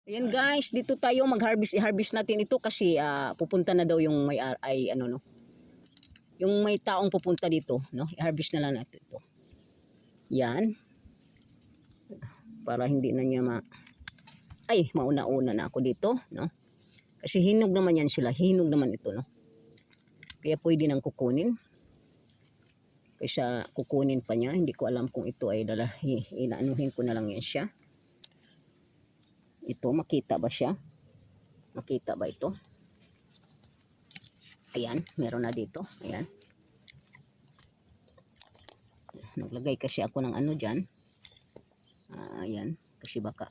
Ayan guys, dito tayo mag-harvest natin ito kasi pupunta na daw yung may yung may taong pupunta dito, no? I-harvest na lang natin ito. Yan. Para hindi na niya mauna-una na ako dito, no? Kasi hinog naman yan sila, hinog naman ito, no? Kaya pwede nang kukunin. Kaysa kukunin pa niya, hindi ko alam kung ito ay inaanuhin ko na lang yan siya. Ito, makita ba siya? Makita ba ito? Ayan, meron na dito. Ayan. Naglagay kasi ako ng ano dyan. Ayan, kasi baka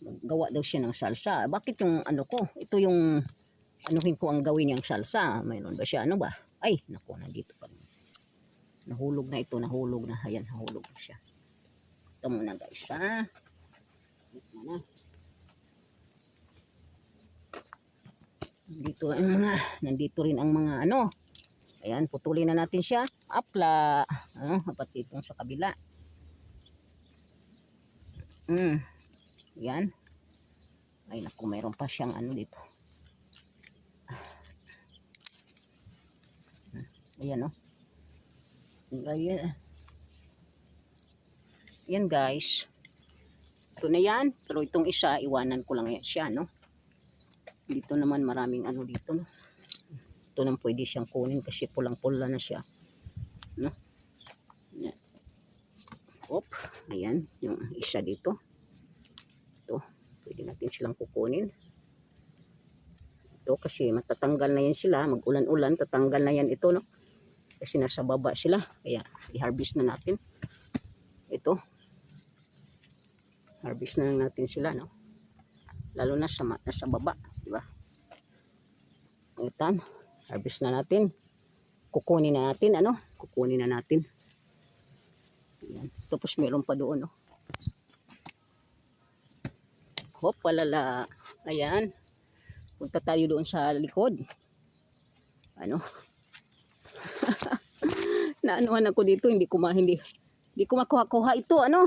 gawa daw siya ng salsa. Bakit yung ano ko? Ito yung anuhin ko ang gawin niyang salsa. Mayroon ba siya? Ano ba? Ay, naku, nandito pa. Nahulog na ito, nahulog na. Ayan, nahulog na siya. Ito muna guys, Ito na. Nandito rin ang mga ano. Ayan, putulin na natin siya. Apla. Pati itong sa kabila. Ayan. Ay naku, mayroon pa siyang ano dito. Ayan, oh. Ayan. Ayan guys. Ito na yan. Pero itong isa, iwanan ko lang yan siya, no? Dito naman maraming ano dito, no? Ito nang pwede siyang kunin kasi pulang-pula na siya, no? Ayan. Op, ayan, yung isa dito. Ito, pwede natin silang kukunin. Ito kasi matatanggal na yan sila, mag-ulan-ulan, tatanggal na yan ito, no? Kasi nasa baba sila, kaya i-harvest na natin. Ito, harvest na natin sila, no? Lalo na nasa baba, di ba? Itan, harvest na natin. Kukunin na natin, ano? Kukunin na natin. Ayan. Tapos meron pa doon, no? Hop, palala. Ayan. Punta tayo doon sa likod. Ano? Naanuhan ako dito, hindi ko makuha-kuha ito, ano?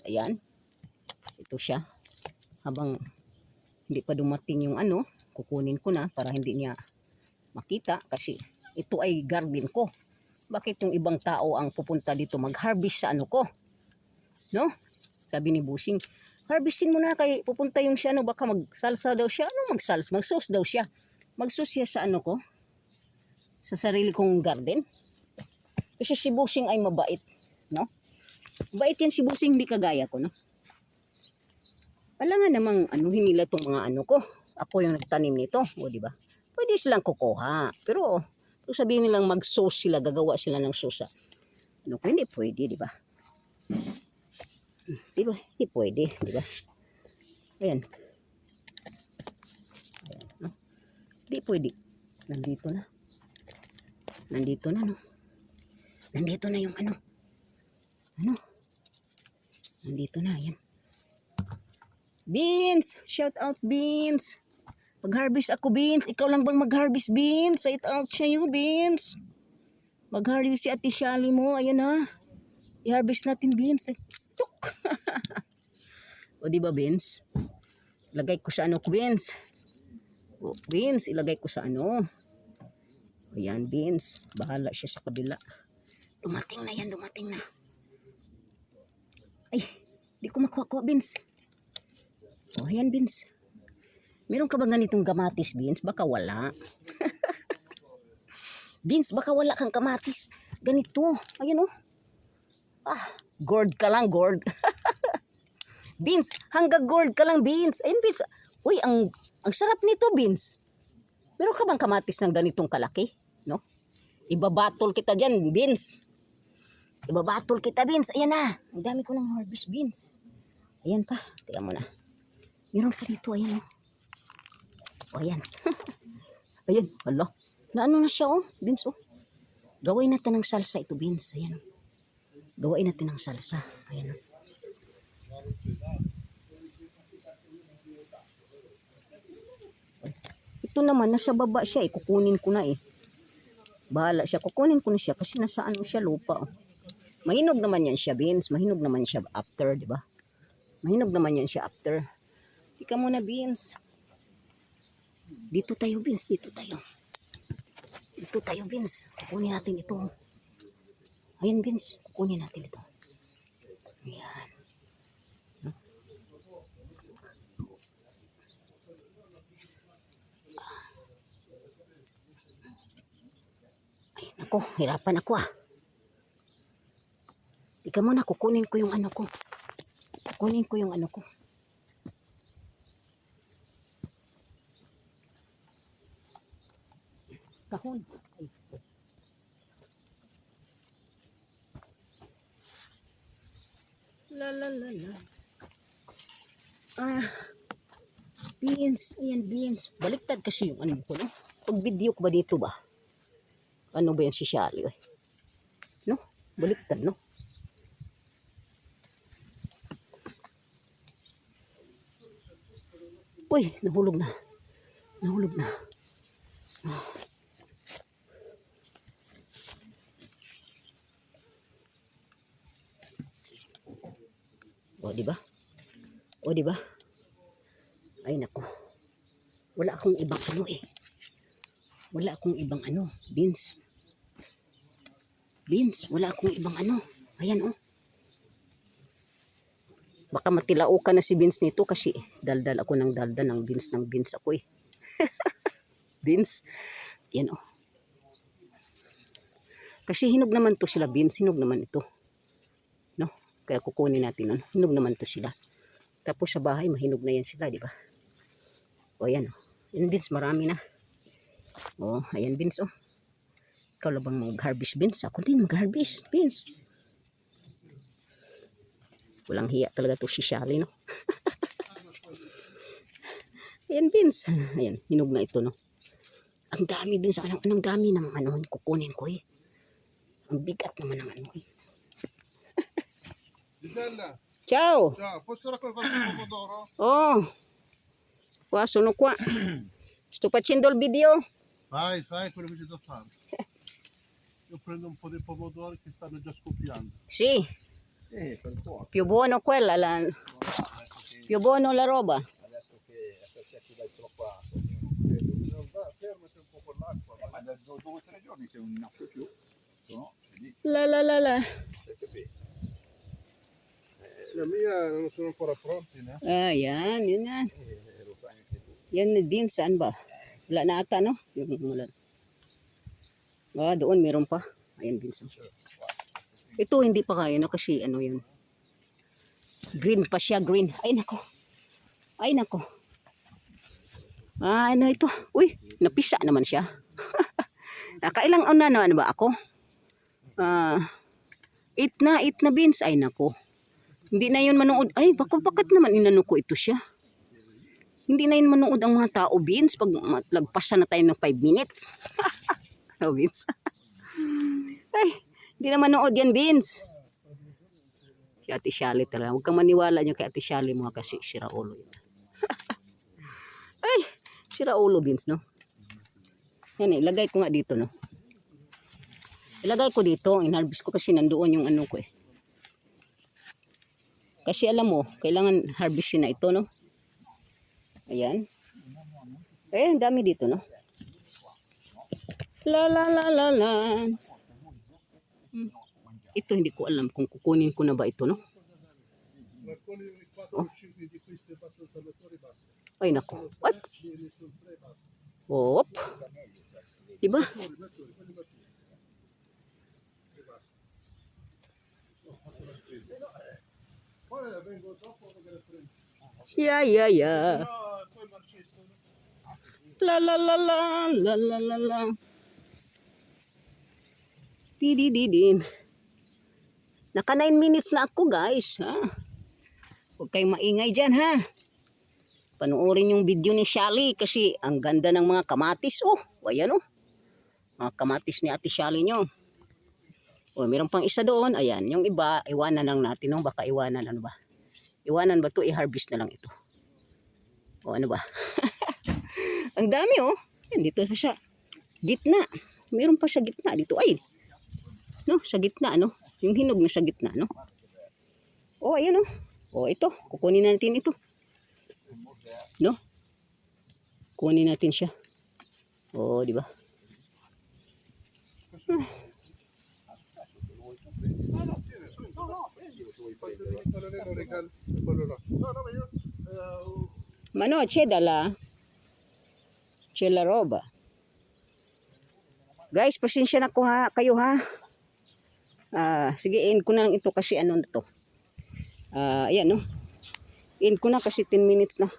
Ayan. Ito siya. Habang hindi pa dumating yung ano, kukunin ko na para hindi niya makita kasi ito ay garden ko. Bakit yung ibang tao ang pupunta dito mag-harvest sa ano ko? No? Sabi ni Busing, harvestin mo na kay pupunta yung siya, no? Baka magsalsa daw siya. Ano mag-sauce daw siya. Mag-sauce siya sa ano ko? Sa sarili kong garden. Kasi si Busing ay mabait, no? Mabait yan si Busing, hindi kagaya ko, no? Wala nga namang anuhin nila itong mga ano ko. Ako yung nagtanim nito, o di ba? Pwede silang kukuha. Pero kung sabihin nilang mag-sauce sila, gagawa sila ng sauce. Ano ko, hindi pwede, di ba? Di ba? Hindi pwede, di ba? Ayan. Ayan, no? Hindi pwede. Nandito na. Nandito na, no? Nandito na yung ano. Ano? Nandito na, ayan. Beans! Shout out Beans! Mag-harvest ako, Beans. Ikaw lang bang mag-harvest, Beans? Shout out siya yung Beans. Mag-harvest si Ate Shali mo. Ayan na. I-harvest natin, Beans. Tuk! O diba, Beans? Ilagay ko sa ano ko, Beans. O, Beans, ilagay ko sa ano. Ayan, Beans. Bahala siya sa kabila. Dumating na yan, dumating na. Ay, di ko makuha-kuha, Beans. O, ayan, Beans. Meron ka bang ganitong kamatis, Beans? Baka wala. Beans, baka wala kang kamatis. Ganito. Ayan, oh. Gourd ka lang, gourd. Beans, hanggang gourd ka lang, Beans. Ayun, Beans. Uy, ang sarap nito, Beans. Meron ka bang kamatis ng ganitong kalaki? No? Ibabatol kita dyan, Beans. Ibabatol kita, Beans. Ayan na. Ang dami ko ng harvest, Beans. Ayan pa. Tingnan mo na. Meron pa dito, ayan, oh. O, ayan. Ayan, hala. Naano na siya, oh. Beans, oh. Gawin natin ng salsa ito, Beans. Ayan, oh. Gawin natin ng salsa. Ayan, oh. Ito naman, nasa baba siya, eh. Kukunin ko na, eh. Bahala siya. Kukunin ko na siya kasi nasa ano siya, lupa, oh. Mahinog naman yan siya, Beans. Mahinog naman siya after, di ba? Mahinog naman yan siya after. Ika muna, Beans. Dito tayo, Beans. Dito tayo. Dito tayo, Beans. Kukunin natin ito. Ayan, Beans. Kukunin natin ito. Ayan. Ay, naku. Hirapan ako ah. Ika muna. Kukunin ko yung ano ko. Kukunin ko yung ano ko. Kahon. Ay. La la la la. Ah. Beans. Ayan, Beans. Baliktad kasi yung ano ko, no? Pag video ko ba dito ba? Ano ba yan si Shally? No? Baliktad, no? Uy, nahulog na. Nahulog na. O, di ba? O, di ba? Ay, nako. Wala akong ibang ano eh. Wala akong ibang ano. Beans. Beans, wala akong ibang ano. Ayan, oh. Baka matilao ka na si Beans nito kasi daldal ako ng daldal ng beans ako eh. Beans. Yan, oh. Kasi hinog naman to sila, Beans. Hinog naman ito. No? Kaya kukunin natin nun. Hinog naman to sila. Tapos sa bahay, mahinog na yan sila, di ba? O, ayan, oh. Yan, Beans, marami na. O, ayan, Beans, oh. Ikaw lang bang mag-harvest, Beans? Ako din mag-harvest, Beans. Walang hiya talaga to si Shally, no? Ayan, Beans. Ayan, hinog na ito, no? Ang dami, Beans. Anong dami ng ano, kukunin ko, eh. Ang bigat naman ng ano, eh. Gisella, Ciao! ciao, posso raccogliere qualche pomodoro? Oh, qua sono qua. Sto facendo il video. Fai quello che c'è da fare. Io prendo un po' di pomodori che stanno già scoppiando. Sì, Per poco. più buono quella, più buono la roba. Adesso che ti dai troppo acqua. Fermati un po' con l'acqua. Ma da 2 o 3 giorni che non naffio più. No? La la la la. La mia non sono ancora pronti, né? Ah, yan, yun yan. Lo fai anche tu. Yan din, saan ba? Wala na ata, no? Yung wala. Ah, doon, meron pa. Ayan, Vincent. Ito, hindi pa kaya, no? Kasi, ano yun. Green pa siya, green. Ay, nako. Ay, nako. Ah, ano ito? Uy, napisa naman siya. Nakailang na ano ba ako? 8 na, Vince. Ay, nako. Hindi na yun manood. Ay, bakit naman inano ko ito siya? Hindi na yun manood ang mga tao, Vince. Pag lagpasan na tayo ng 5 minutes. No, Vince. Ay, hindi na manood yan, Vince. Si Ate Shally talaga. Huwag kang maniwala niyo kay Ate Shally mga kasi siraulo yun. Ay, siraulo, Vince, no? Yan, ilagay ko nga dito, no? Ilagay ko dito. Inharvest ko kasi nandoon yung ano ko eh. Kasi alam mo, kailangan harvestin na ito, no? Ayan. Ayan, dami dito, no? La la la la la. Ito hindi ko alam kung kukunin ko na ba ito, no? Oh. Ay, nako. What? Hop. Diba? Yeah, yeah, yeah. La la la la la la la la. Didididin. Naka 9 minutes na ako, guys, ha. Huwag kayong maingay dyan, ha. Panoorin yung video ni Shally kasi ang ganda ng mga kamatis. Oh, ayan oh. Mga kamatis ni Ate Shally nyo. Oh, meron pang isa doon. Ayan, yung iba, iwanan lang natin. No? Baka iwanan, ano ba? Iwanan ba ito? I-harvest na lang ito. O, ano ba? Ang dami, oh. Yan, dito siya. Gitna. Meron pa sa gitna dito. Ay, no, sa gitna, ano? Yung hinog na sa gitna, no? Oh, ayan, oh. Oh, ito. Kukunin natin ito. No? Kunin natin siya. Oh, di ba? No, no, tiene, no, no, prendilo se vuoi prendere. Quello lì lo regalo, quello là. No, no, ma io... Mano, c'è dala. C'è la roba. Guys, pasensya na ko ha, kayo ha. Sige, end ko na lang ito kasi ano na to. Ayan no. End ko na kasi 10 minutes na.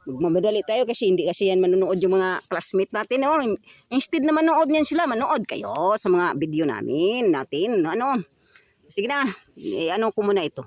Magmamadali tayo kasi hindi kasi yan manonood yung mga classmate natin. No? Instead na manood niyan sila, manood kayo sa mga video natin. Ano. Sige na, ano ko muna ito.